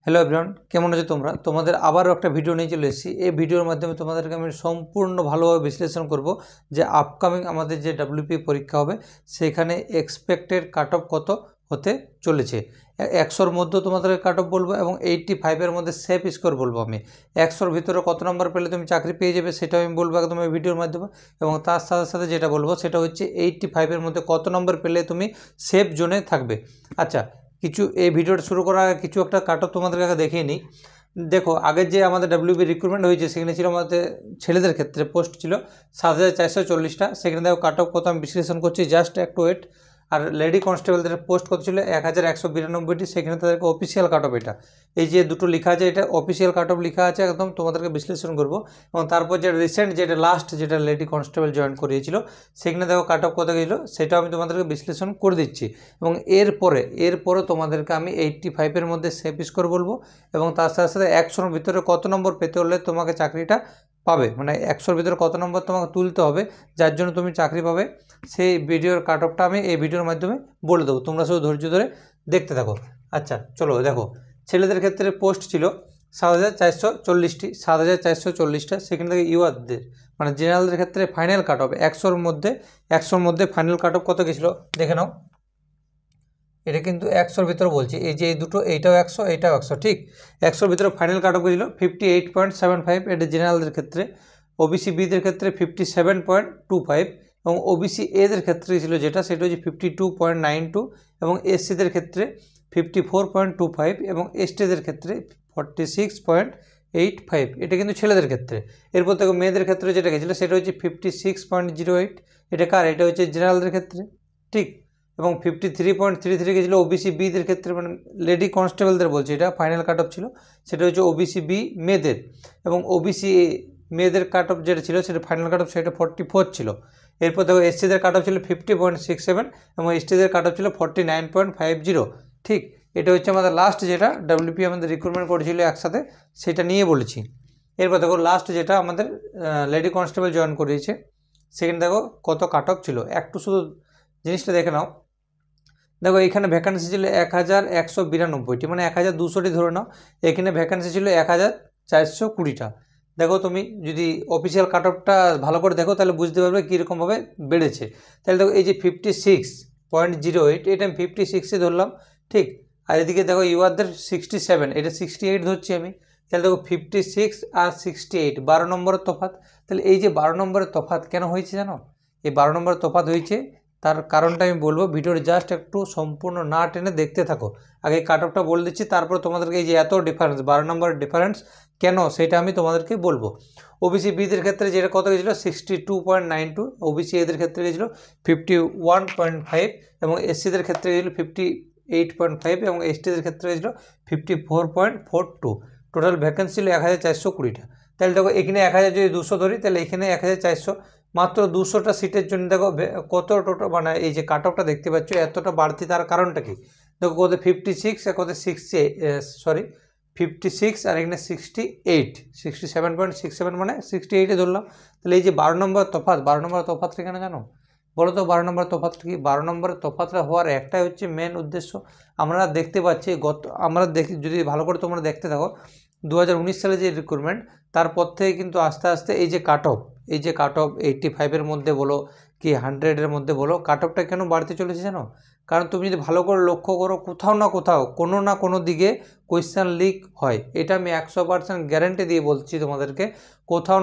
Hello everyone, কেমন আছো তোমরা? তোমাদের আবারও একটা ভিডিও নিয়ে চলে এসেছি। এই ভিডিওর মাধ্যমে তোমাদেরকে আমি সম্পূর্ণ ভালোভাবে বিশ্লেষণ করব যে আপকামিং আমাদের যে ডাব্লিউপি পরীক্ষা হবে সেখানে এক্সপেক্টেড কাট অফ কত হতে চলেছে। 100-র মধ্যে তোমাদেরকে কাট অফ বলবো এবং 85-এর মধ্যে সেফ স্কোর বলবো। আমি 100-র ভিতরে কত নম্বর পেলে তুমি চাকরি পেয়ে যাবে সেটাও আমি বলবো একদম এই ভিডিওর মাধ্যমে। এবং তার সাথে সাথে যেটা বলবো সেটা হচ্ছে 85-এর মধ্যে কত নম্বর পেলে তুমি সেফ জোনে থাকবে। আচ্ছা, কিছু এই ভিডিওটা শুরু করার আগে কিছু একটা কাট অফ তোমাদের কাছে দেখিয়ে নিই। দেখো, আগের যে আমাদের ডাব্লিউবি রিক্রুটমেন্ট হয়েছে সেখানে ছিল আমাদের ছেলেদের ক্ষেত্রে পোস্ট ছিল 7,440টা। সেখানে দেখো কাট অফ কত আমি বিশ্লেষণ করছি, জাস্ট একটু ওয়েট। আর লেডি কনস্টেবলদের পোস্ট কত ছিল 1,192টি। সেখানে তাদেরকে অফিসিয়াল কাট অফ, এটা এই যে দুটো লেখা আছে এটা অফিসিয়াল কাট অফ লেখা আছে, একদম তোমাদেরকে বিশ্লেষণ করব। এবং তারপর যেটা রিসেন্ট যেটা লাস্ট যেটা লেডি কনস্টেবল জয়েন করিয়েছিল সেখানে দেখো কাট অফ কত গেছিলো সেটাও আমি তোমাদেরকে বিশ্লেষণ করে দিচ্ছি। এবং এরপরে তোমাদেরকে আমি 85-এর মধ্যে সেফ স্কোর বলবো এবং তার সাথে সাথে 100-র ভিতরে কত নম্বর পেতে হলে তোমাকে চাকরিটা পাবে, মানে 100-র ভিতরে কত নম্বর তোমাকে তুলতে হবে যার জন্য তুমি চাকরি পাবে, সেই ভিডিওর কাট অফটা আমি এই ভিডিওর মাধ্যমে বলে দেবো। তোমরা শুধু ধৈর্য ধরে দেখতে থাকো। আচ্ছা চলো, দেখো ছেলেদের ক্ষেত্রে পোস্ট ছিল 7,440টি, 7,440টা। সেখান থেকে ইউআরদের মানে জেনারেলদের ক্ষেত্রে ফাইনাল কাট অফ 100-র মধ্যে ফাইনাল কাট অফ কত গেছিলো দেখে নাও। এটা কিন্তু 100-র ভিতরে বলছি, এই যে এই দুটো, এইটাও 100 এইটাও 100, ঠিক 100-র ভিতরে ফাইনাল কাট অফ গেছিলো 58.75। এটা জেনারেলদের ক্ষেত্রে। ওবিসি বিদের ক্ষেত্রে 57.25 এবং ওবিসি এদের ক্ষেত্রে ছিল যেটা সেটা হচ্ছে 52.92 এবং এসসিদের ক্ষেত্রে 54.25 এবং এসটিদের ক্ষেত্রে 46.85। এটা কিন্তু ছেলেদের ক্ষেত্রে। এরপর দেখো মেয়েদের ক্ষেত্রে যেটা গেছিলো সেটা হচ্ছে 56.08। এটা কার? এটা হচ্ছে জেনারেলদের ক্ষেত্রে, ঠিক। এবং 53.33 গেছিলো ওবিসি বিদের ক্ষেত্রে, মানে লেডি কনস্টেবলদের বলছি, এটা ফাইনাল কাট অফ ছিল সেটা হচ্ছে ওবিসি বি মেয়েদের। এবং ওবিসি মেয়েদের কাট অফ যেটা ছিল সেটা ফাইনাল কাট অফ সেটা 44 ছিল। এরপর দেখো এসসিদের কাট অফ ছিল 50.67 এবং এসটিদের কাট অফ ছিল 49.50, ঠিক। এটা হচ্ছে আমাদের লাস্ট যেটা ডাব্লিউপি আমাদের রিক্রুটমেন্ট করেছিল একসাথে, সেটা নিয়ে বলেছি। এরপর দেখো লাস্ট যেটা আমাদের লেডি কনস্টেবল জয়েন করিয়েছে সেখানে দেখো কত কাট অফ ছিল, একটু শুধু জিনিসটা দেখে নাও। দেখো এখানে ভ্যাকান্সি ছিল 1,192টি, মানে 1,200টি ধরে নাও। এখানে ভ্যাকান্সি ছিল 1,420টা। দেখো তুমি যদি অফিসিয়াল কাট অফটা ভালো করে দেখো তাহলে বুঝতে পারবে কীরকমভাবে বেড়েছে। তাহলে দেখো এই যে 56.08, এটা আমি 56-এ ধরলাম, ঠিক। আর এদিকে দেখো ইউআরদের 67, এটা 68 ধরছি আমি। তাহলে দেখো 56 আর 68, 12 নম্বরের তফাৎ। তাহলে এই যে 12 নম্বরের তফাৎ কেন হয়েছে জানো? এই 12 নম্বরের তফাৎ হয়েছে, তার কারণটা আমি বলবো, ভিডিওর জাস্ট একটু সম্পূর্ণ না টেনে দেখতে থাকো। আগে কাট অফটা বলে দিচ্ছি, তারপর তোমাদেরকে এই যে এত ডিফারেন্স 12 নম্বরের ডিফারেন্স কেন সেটা আমি তোমাদেরকে বলবো। ওবিসি বিদের ক্ষেত্রে যেটা কত গেছিলো 62.92, ওবিসি এদের ক্ষেত্রে গেছিলো 51.5 এবং এসসিদের ক্ষেত্রে গেছিলো 58.5 এবং এসটিদের ক্ষেত্রে গেছিলো 54.42। টোটাল ভ্যাকেন্সি ছিল 1,420টা। তাহলে দেখো এখানে 1,200 ধরি, তাহলে এখানে 1,400, মাত্র 200টা সিটের জন্য দেখো কত টোটাল, মানে এই যে কাট অফটা দেখতে পাচ্ছ এতটা বাড়তি, তার কারণটা কি? দেখো কোথায় 56 আর কোথায় 56 আর এখানে 68, 67.67 মানে 68-এ ধরলাম। তাহলে এই যে 12 নম্বর তফাৎ, 12 নম্বর তফাৎটা কেন জানো? বলো তো 12 নম্বর তফাৎটা কি? 12 নম্বরের তফাৎটা হওয়ার একটাই হচ্ছে মেন উদ্দেশ্য, আমরা দেখতে পাচ্ছি আমরা দেখি যদি ভালো করে তোমরা দেখতে থাকো 2019 সালে যে রিক্রুটমেন্ট, তারপর থেকে কিন্তু আস্তে আস্তে এই যে কাট অফ 85-এর মধ্যে বলো কি 100-এর মধ্যে বলো, কাট অফটা কেন বাড়তে চলেছে জানো? কারণ তুমি যদি ভালো করে লক্ষ্য করো কোথাও না কোনো দিকে কোয়েশ্চেন লিক হয়। এটা আমি 100% গ্যারান্টি দিয়ে বলছি তোমাদেরকে, কোথাও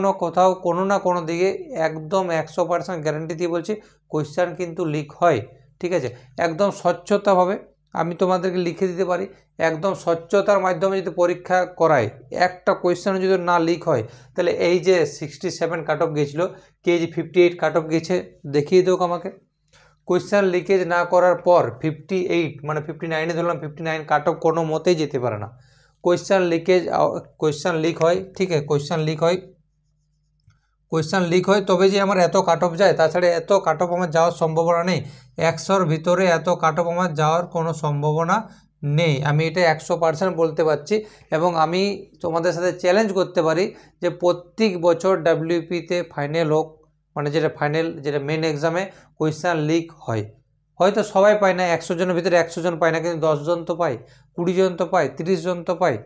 না কোনো দিকে একদম 100% গ্যারান্টি দিয়ে বলছি কোয়েশ্চেন কিন্তু লিক হয়, ঠিক আছে। একদম স্বচ্ছতাভাবে আমি তোমাদেরকে লিখে দিতে পারি, একদম স্বচ্ছতার মাধ্যমে যদি পরীক্ষা করায় একটা কোয়েশ্চেন যদি না লিক হয়, তাহলে এই যে 67 কাট অফ গিয়েছিলো, কে যে 58 কাট অফ গিয়েছে দেখিয়ে দেওক আমাকে। কোয়েশ্চেন লিকেজ না করার পর 58 মানে 59-এ ধরলাম, 59 কাট অফ কোনো মতেই যেতে পারে না। কোয়েশ্চেন লিক হয়, ঠিক আছে, কোয়েশ্চেন লিক হয় তবে যে আমার এত কাট অফ যায়, তাছাড়া এত কাট অফ আমার যাওয়ার সম্ভাবনা নেই। 100-র ভিতরে এত কাট অফ আমার যাওয়ার কোনো সম্ভাবনা নেই, আমি এটা 100% বলতে পারছি। এবং আমি তোমাদের সাথে চ্যালেঞ্জ করতে পারি যে প্রত্যেক বছর ডাব্লিউপিতে ফাইনাল হোক, মানে যেটা ফাইনাল যেটা মেন এক্সামে কোয়েশ্চেন লিক হয়তো সবাই পায় না, 100 জনের ভিতরে 100 জন পায় না, কিন্তু 10 জন তো পায়, 20 জন তো পায়, 30 জন তো পায়।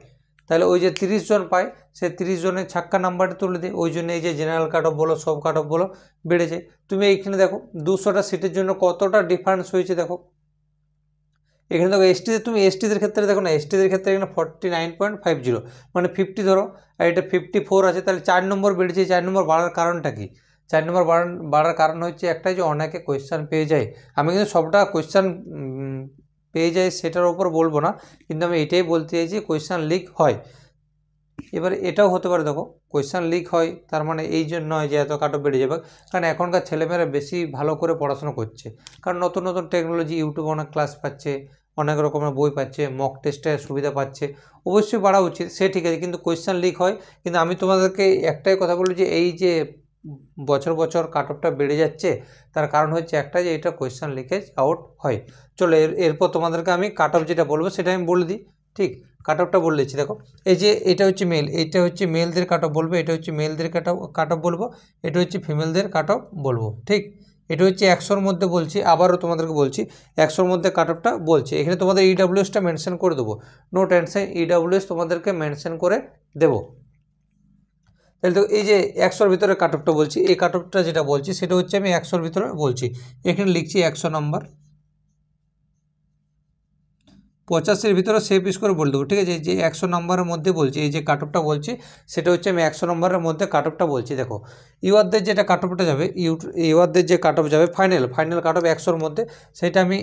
তাহলে ওই যে 30 জন পায়, সেই 30 জনের ছাক্কা নাম্বারটা তুলে দিই, ওই জন্য এই যে জেনারেল কাট অফ বলো, সব কাট অফ বলো বেড়েছে। তুমি এইখানে দেখো 200টা সিটের জন্য কতটা ডিফারেন্স হয়েছে দেখো। এখানে দেখো এসটিতে, তুমি এসটিদের ক্ষেত্রে দেখো না, এসটিদের ক্ষেত্রে এখানে 49.50 মানে 50 ধরো, আর এটা 54 আছে, তাহলে 4 নম্বর বেড়েছে। 4 নম্বর বাড়ার কারণটা কি? 4 নম্বর বাড়ার কারণ হচ্ছে একটাই, যে অনেকে কোয়েশ্চান পেয়ে যায়। আমি কিন্তু সবটা কোয়েশ্চান পেয়ে যায় সেটার ওপর বলবো না, কিন্তু আমি এটাই বলতে চাইছি কোয়েশ্চান লিক হয়। এবার এটাও হতে পারে, দেখো কোয়েশ্চান লিক হয় তার মানে এই জন্য নয় যে এত কাট অফ বেড়ে যাবে, কারণ এখনকার ছেলেমেয়েরা বেশি ভালো করে পড়াশোনা করছে, কারণ নতুন নতুন টেকনোলজি, ইউটিউবে অনেক ক্লাস পাচ্ছে, অনেক রকমের বই পাচ্ছে, মক টেস্টের সুবিধা পাচ্ছে, অবশ্যই বাড়া উচিত, সে ঠিক আছে, কিন্তু কোয়েশ্চান লিক হয়। কিন্তু আমি তোমাদেরকে একটাই কথা বলি, যে এই যে বছর বছর কাট অফটা বেড়ে যাচ্ছে, তার কারণ হচ্ছে একটা, যে এটা কোয়েশ্চান লিকেজ আউট হয়। চলো এরপর তোমাদেরকে আমি কাট অফ যেটা বলবো সেটা আমি বলে দিই। ঠিক, কাট অফটা বলে দিচ্ছি। দেখো এই যে এটা হচ্ছে মেল, এটা হচ্ছে মেলদের কাট অফ বলবো, এটা হচ্ছে মেলদের কাট অফ বলবো, এটা হচ্ছে ফিমেলদের কাট অফ বলবো। ঠিক, এটা হচ্ছে 100-র মধ্যে বলছি, আবারও তোমাদেরকে বলছি 100-র মধ্যে কাট অফটা বলছি। এখানে তোমাদের ইডাব্লিউএসটা মেনশন করে দেবো, নো টেনশন, ইডাব্লিউএস তোমাদেরকে মেনশন করে দেবো। তাহলে তো এই যে 100-র ভিতরে কাট অফটা বলছি, এই কাট অফটা যেটা বলছি সেটা হচ্ছে আমি 100-র ভিতরে বলছি। এখানে লিখছি 100 নম্বর, 85-এর ভিতরে সেভ পিস করে বলে দেবো। ঠিক আছে, যে 100 নম্বরের মধ্যে বলছি, এই যে কাট অফটা বলছি সেটা হচ্ছে আমি 100 নম্বরের মধ্যে কাট অফটা বলছি। দেখো ইউআরদের যেটা কাট অফটা যাবে, ইউআরদের যে কাট অফ যাবে ফাইনাল কাট অফ 100-র মধ্যে, সেটা আমি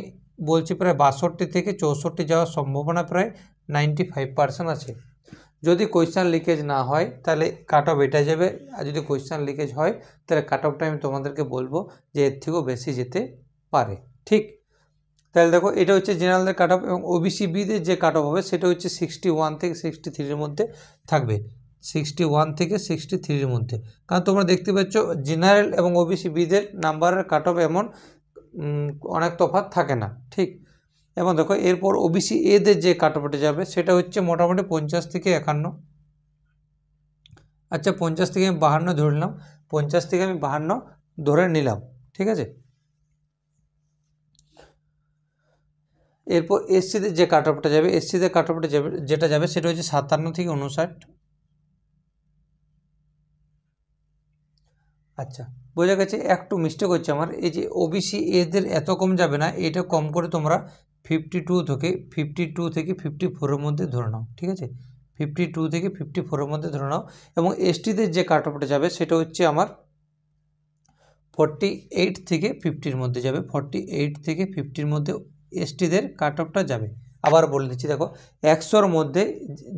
বলছি প্রায় 62 থেকে 64 যাওয়ার সম্ভাবনা প্রায় 95% আছে। যদি কোয়েশ্চান লিকেজ না হয় তাহলে কাট অফ এটা যাবে, আর যদি কোয়েশ্চান লিকেজ হয় তাহলে কাট অফটা আমি তোমাদেরকে বলবো যে এর থেকেও বেশি যেতে পারে। ঠিক, তাহলে দেখো এটা হচ্ছে জেনারেলদের কাট অফ, এবং ওবিসি বিদের যে কাট অফ হবে সেটা হচ্ছে 61 থেকে 63-এর মধ্যে থাকবে, 61 থেকে 63-এর মধ্যে। কারণ তোমরা দেখতে পাচ্ছ জেনারেল এবং ওবিসি বিদের নাম্বারের কাট অফ এমন অনেক তফাৎ থাকে না। ঠিক, এবং দেখো এরপর ওবিসি এদের যে কাট অফটা যাবে সেটা হচ্ছে মোটামুটি 50 থেকে 51। আচ্ছা 50 থেকে আমি 52 ধরে নিলাম, 50 থেকে আমি 52 ধরে নিলাম। ঠিক আছে, এরপর এসসিদের যে কাট অফটা যাবে, এসসিদের কাট অফটা যাবে যেটা যাবে সেটা হচ্ছে 57 থেকে 59। আচ্ছা বোঝা গেছে, একটু মিস্টেক হচ্ছে আমার, এই যে ওবিসি এদের এত কম যাবে না, এটা কম করে তোমরা 52 থেকে 54-এর মধ্যে ধরে নাও। ঠিক আছে, 52 থেকে 54-এর মধ্যে ধরে নাও। এবং এসটিদের যে কাট অফটা যাবে সেটা হচ্ছে আমার 48 থেকে 50-এর মধ্যে যাবে, 48 থেকে 50-এর মধ্যে এসটিদের কাট অফটা যাবে। আবার বলে দিচ্ছি, দেখো 100-র মধ্যে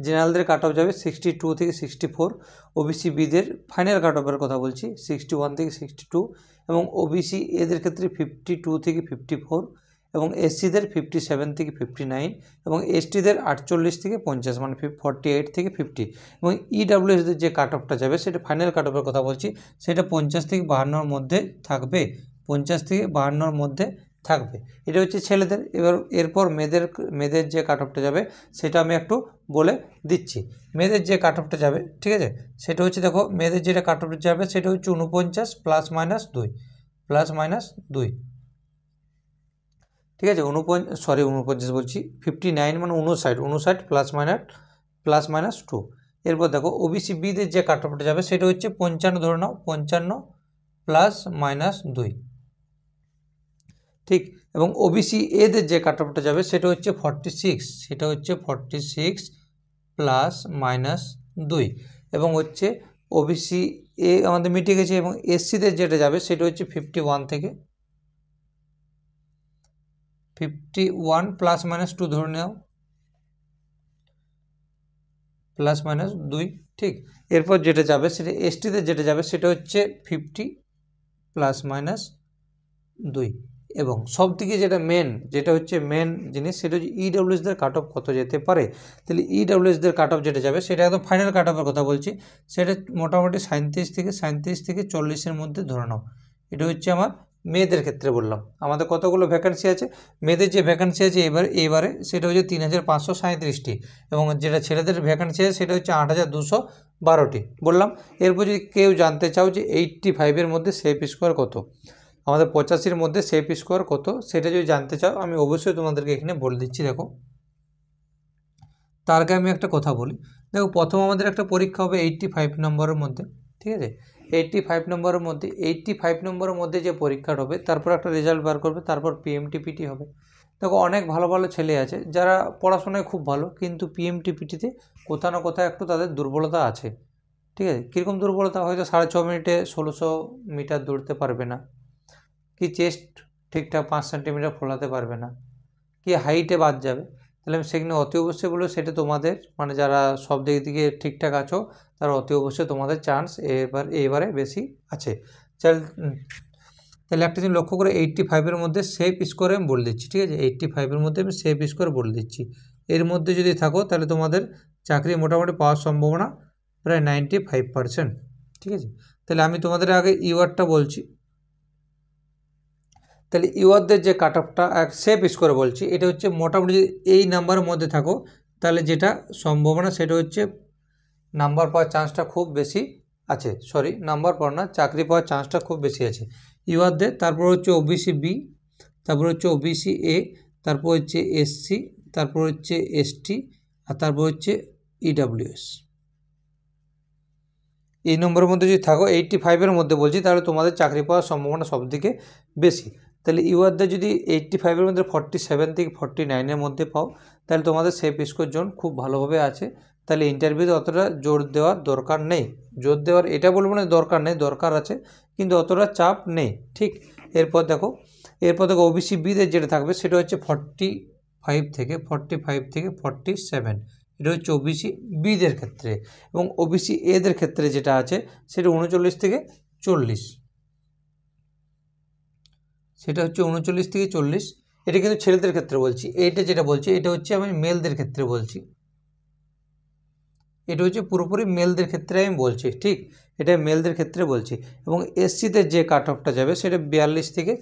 জেনারেলদের কাট অফ যাবে 62 থেকে 64, ওবিসি বিদের ফাইনাল কাট অফের কথা বলছি 61 থেকে 62, এবং ওবিসি এদের ক্ষেত্রে 52 থেকে 54, এবং এসসিদের 57 থেকে 59, এবং এসটিদের 48 থেকে 50 মানে 48 থেকে 50, এবং ইডাব্লিউএসদের যে কাট অফটা যাবে সেটা ফাইনাল কাট অফের কথা বলছি, সেটা 50 থেকে 52-এর মধ্যে থাকবে, 50 থেকে 52-এর মধ্যে থাকবে। এটা হচ্ছে ছেলেদের। এরপর মেয়েদের যে কাট অফটা যাবে সেটা আমি একটু বলে দিচ্ছি। মেয়েদের যে কাট অফটা যাবে, ঠিক আছে, সেটা হচ্ছে দেখো মেয়েদের যেটা কাট অফটা যাবে সেটা হচ্ছে 49 +-2 ঠিক আছে, 49 বলছি, 59 মানে 59 +-2। এরপর দেখো ওবিসি বিদের যে কাট অফটা যাবে সেটা হচ্ছে 55 ধরে নাও, 55 +-2। ঠিক, এবং ওবিসি এদের যে কাট অফটা যাবে সেটা হচ্ছে 46, সেটা হচ্ছে 46 +-2, এবং হচ্ছে ওবিসি এ আমাদের মিটে গেছে। এবং এসসিদের যেটা যাবে সেটা হচ্ছে 51 থেকে 51 +-2 ধরে নাও, +-2। ঠিক, এরপর যেটা যাবে সেটা এসটিদের যেটা যাবে সেটা হচ্ছে 50 +-2। এবং সব থেকে যেটা হচ্ছে মেন জিনিস সেটা হচ্ছে ইডাব্লিউএসদের কাট অফ কত যেতে পারে। তাহলে ইডাব্লিউএসদের কাট অফ যেটা যাবে সেটা একদম ফাইনাল কাট অফের কথা বলছি, সেটা মোটামুটি 37 থেকে 40-এর মধ্যে ধরে নাও। এটা হচ্ছে আমার মেয়েদের ক্ষেত্রে বললাম। আমাদের কতগুলো ভ্যাকেন্সি আছে, মেয়েদের যে ভ্যাকেন্সি আছে এবারে সেটা হচ্ছে 3537টি, এবং যেটা ছেলেদের ভ্যাকেন্সি আছে সেটা হচ্ছে 8212টি বললাম। এরপর যদি কেউ জানতে চাও যে 85-এর মধ্যে সেফ স্কোয়ার কত, আমাদের 85-র মধ্যে সেফ স্কোর কত সেটা যদি জানতে চাও আমি অবশ্যই তোমাদেরকে এখানে বলে দিচ্ছি। দেখো তার আগে আমি একটা কথা বলি। দেখো প্রথম আমাদের একটা পরীক্ষা হবে 85 নম্বরের মধ্যে, ঠিক আছে? 85 নম্বরের মধ্যে 85 নম্বরের মধ্যে যে পরীক্ষাটা হবে তারপর একটা রেজাল্ট বার করবে, তারপর পিএমটিপিটি হবে। দেখো অনেক ভালো ভালো ছেলে আছে যারা পড়াশোনায় খুব ভালো, কিন্তু পিএমটিপিটিতে কোথাও না কোথাও একটু তাদের দুর্বলতা আছে, ঠিক আছে? কীরকম দুর্বলতা? হয়তো 6.5 মিনিটে 1600 মিটার দৌড়তে পারবে না, কি চেস্ট ঠিকঠাক 5 সেন্টিমিটার ফোলাতে পারবে না, কি হাইটে বাদ যাবে। তাহলে আমি সেখানে অতি অবশ্যই বলবো সেটা তোমাদের মানে যারা সব দিক থেকে ঠিকঠাক আছো তারা অতি অবশ্যই তোমাদের চান্স এবারে বেশি আছে। তাহলে একটা জিনিস লক্ষ্য করে 85-এর মধ্যে সেফ স্কোরে আমি বলে দিচ্ছি, ঠিক আছে? 85-এর মধ্যে আমি সেফ স্কোর বলে দিচ্ছি। এর মধ্যে যদি থাকো তাহলে তোমাদের চাকরি মোটামুটি পাওয়ার সম্ভাবনা প্রায় 95%, ঠিক আছে? তাহলে আমি তোমাদের আগে ইউআরটা বলছি। তাহলে ইউআরদের যে কাট অফটা সেফ স্কোরে বলছি, এটা হচ্ছে মোটামুটি এই নাম্বারের মধ্যে থাকো তাহলে যেটা সম্ভাবনা সেটা হচ্ছে নাম্বার পাওয়ার চান্সটা খুব বেশি আছে, নাম্বার পাওয়ার না, চাকরি পাওয়ার চান্সটা খুব বেশি আছে ইউআরদের। তারপর হচ্ছে ওবিসি বি, তারপর হচ্ছে ওবিসি এ, তারপর হচ্ছে এসসি, তারপর হচ্ছে এসটি, আর তারপর হচ্ছে ইডাব্লিউএস। এই নম্বরের মধ্যে যদি থাকো 85-এর মধ্যে বলছি তাহলে তোমাদের চাকরি পাওয়ার সম্ভাবনা সবদিকে বেশি। তাহলে ইউআরদের যদি 85-এর মধ্যে 47 থেকে 49-এর মধ্যে পাও তাহলে তোমাদের সেফ স্কোর জোন খুব ভালোভাবে আছে। তাহলে ইন্টারভিউতে অতটা জোর দেওয়ার দরকার নেই, জোর দেওয়ার এটা বলবো না দরকার নেই, দরকার আছে কিন্তু অতটা চাপ নেই, ঠিক? এরপর দেখো ওবিসি বিদের যেটা থাকবে সেটা হচ্ছে 45 থেকে 47, এটা হচ্ছে ওবিসি বিদের ক্ষেত্রে। এবং ওবিসি এদের ক্ষেত্রে যেটা আছে সেটা 39 থেকে 40, সেটা হচ্ছে 39 থেকে 40। এটা কিন্তু ছেলেদের ক্ষেত্রে বলছি, এইটা যেটা বলছি এটা হচ্ছে আমি মেলদের ক্ষেত্রে বলছি, এটা হচ্ছে পুরোপুরি মেলদের ক্ষেত্রে আমি বলছি, ঠিক? এটা মেলদের ক্ষেত্রে বলছি। এবং এসসিতে যে কাট অফটা যাবে সেটা 42 থেকে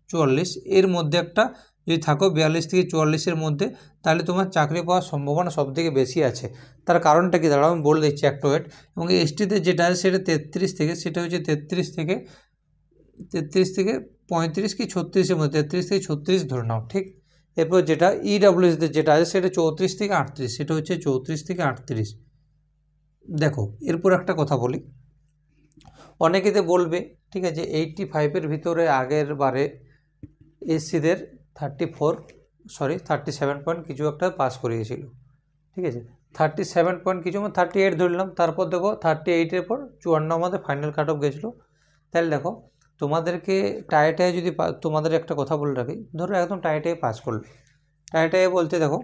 44, এর মধ্যে একটা যদি থাকো 42 থেকে 44-এর মধ্যে তাহলে তোমার চাকরি পাওয়ার সম্ভাবনা সবথেকে বেশি আছে। তার কারণটা কি দাঁড়াও আমি বলে দিচ্ছি একটু ওয়েট। এবং এসটিতে যেটা আছে সেটা 33 থেকে, সেটা হচ্ছে 33 থেকে 35 কি 36-এর মধ্যে, 33 থেকে 36 ধরে নাও, ঠিক? এরপর যেটা ইডাব্লিউএসদের যেটা আছে সেটা 34 থেকে 38, সেটা হচ্ছে 34 থেকে 38। দেখো এরপর একটা কথা বলি, অনেকেতে বলবে ঠিক আছে 85-এর ভিতরে আগের বারে এসসিদের 37 পয়েন্ট কিছু একটা পাস করিয়েছিল, ঠিক আছে? 37 পয়েন্ট কিছু, 38 ধরলাম। তারপর দেখো 38-এর পর 54 আমাদের ফাইনাল কাট অফ গেছিলো। তাহলে দেখো তোমাদেরকে টাইটায় যদি তোমাদের একটা কথা বলে রাখি, ধরো একদম টাইটায় পাস করলে, টাইটায় বলতে দেখো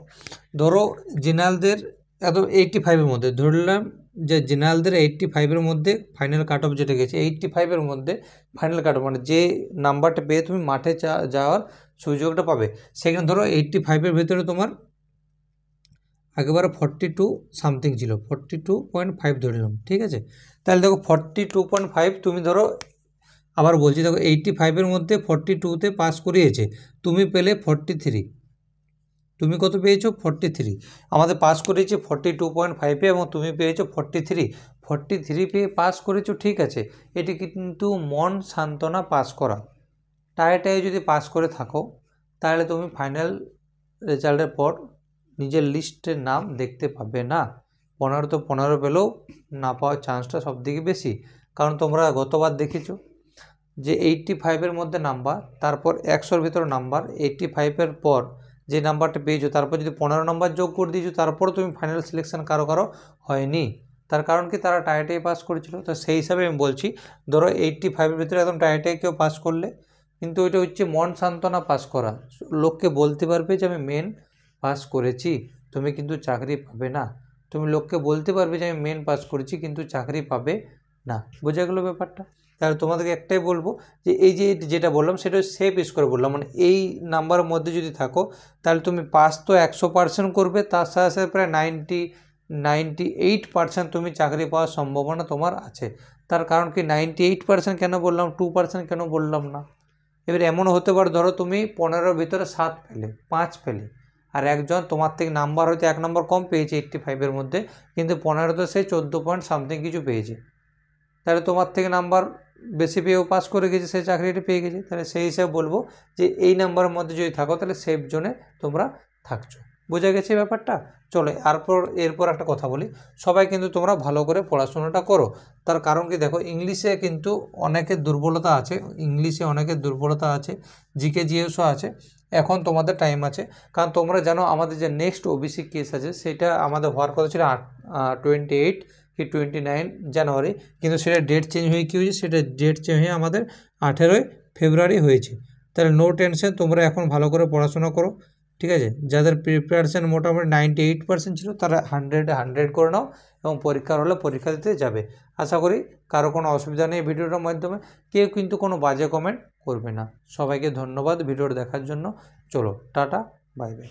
ধরো জেনারেলদের একদম 85-এর মধ্যে ধরলাম যে জেনারেলদের 85-এর মধ্যে ফাইনাল কাট অফ যেটা গেছে 85-এর মধ্যে ফাইনাল কাট অফ মানে যে নাম্বারটা পেয়ে তুমি মাঠে যাওয়ার সুযোগটা পাবে, সেখানে ধরো 85-এর ভেতরে তোমার একেবারে 42 সামথিং ছিল, 42.5 ধরে নিলাম, ঠিক আছে? তাহলে দেখো 42.5 তুমি ধরো, আবার বলছি দেখো 85-এর মধ্যে 42-তে পাস করিয়েছে, তুমি পেলে 43, তুমি কত পেয়েছো 43, আমাদের পাস করেছে 42.5-এ এবং তুমি পেয়েছো 43 পেয়ে পাস করেছো, ঠিক আছে? এটি কিন্তু মন সান্ত্বনা পাস করা। টায়াটায় যদি পাস করে থাকো তাহলে তুমি ফাইনাল রেজাল্টের পর নিজের লিস্টের নাম দেখতে পাবে না। 15 পেলেও না পাওয়ার চান্সটা সবদিকে বেশি, কারণ তোমরা গতবার দেখেছো যে 85-এর মধ্যে নাম্বার, তারপর 100-র ভিতরে নাম্বার, 85-এর পর যে নাম্বারটা পেয়েছো তারপর যদি 15 নাম্বার যোগ করে দিয়েছো তারপরে তুমি ফাইনাল সিলেকশন কারো হয়নি। তার কারণ কি তারা টাইটাই পাস করেছিল। তো সেই হিসাবে আমি বলছি ধরো 85-এর ভিতরে একদম টাইটাই কেউ পাস করলে কিন্তু ওইটা হচ্ছে মন সান্ত্বনা পাস করা, লোককে বলতে পারবে যে আমি মেন পাস করেছি, তুমি কিন্তু চাকরি পাবে না। তুমি লোককে বলতে পারবে যে আমি মেন পাস করেছি কিন্তু চাকরি পাবে না। বোঝা গেল ব্যাপারটা? তাহলে তোমাদেরকে একটাই বলবো যে এই যে যেটা বললাম সেটা সেফ স্কোর বললাম, মানে এই নাম্বারের মধ্যে যদি থাকো তাহলে তুমি পাস তো 100% করবে, তার সাথে সাথে প্রায় 98% তুমি চাকরি পাওয়ার সম্ভাবনা তোমার আছে। তার কারণ কি 98% কেন বললাম, 2% কেন বললাম না? এবার এমনও হতে পারে ধরো তুমি 15-র ভিতরে 7 পেলে, 5 পেলে, আর একজন তোমার থেকে নাম্বার হয়তো 1 নম্বর কম পেয়েছে 85-এর মধ্যে, কিন্তু 15-তে সে 14 পয়েন্ট সামথিং কিছু পেয়েছে, তাহলে তোমার থেকে নাম্বার বেশি পেয়েও পাস করে গেছে, সেই চাকরিটা পেয়ে গেছে, তাহলে সেই হিসাবে বলবো যে এই নাম্বারের মধ্যে যদি থাকো তাহলে সেফ জোনে তোমরা থাকছো। বোঝা গেছে ব্যাপারটা? চলো এরপর একটা কথা বলি, সবাই কিন্তু তোমরা ভালো করে পড়াশোনাটা করো। তার কারণ কি দেখো, ইংলিশে কিন্তু অনেকের দুর্বলতা আছে, জিকে জিএসও আছে। এখন তোমাদের টাইম আছে, কারণ তোমরা জানো আমাদের যে নেক্সট ওবিসি কেস আছে সেটা আমাদের হওয়ার কথা ছিল 28 কি 29 জানুয়ারি, কিন্তু সেটা ডেট চেঞ্জ হয়ে কী হয়েছে, সেটা ডেট চেঞ্জ হয়ে আমাদের 18 ফেব্রুয়ারি হয়েছে। তাহলে নো টেনশন, তোমরা এখন ভালো করে পড়াশোনা করো, ঠিক আছে? যাদের প্রিপারেশান মোটামুটি 98% ছিল তারা 100 করে নাও এবং পরীক্ষার হলে পরীক্ষা দিতে যাবে। আশা করি কারো কোনো অসুবিধা নেই ভিডিওটার মাধ্যমে, কেউ কিন্তু কোনো বাজে কমেন্ট করবে না। সবাইকে ধন্যবাদ ভিডিওটা দেখার জন্য। চলো টাটা, বাই বাই।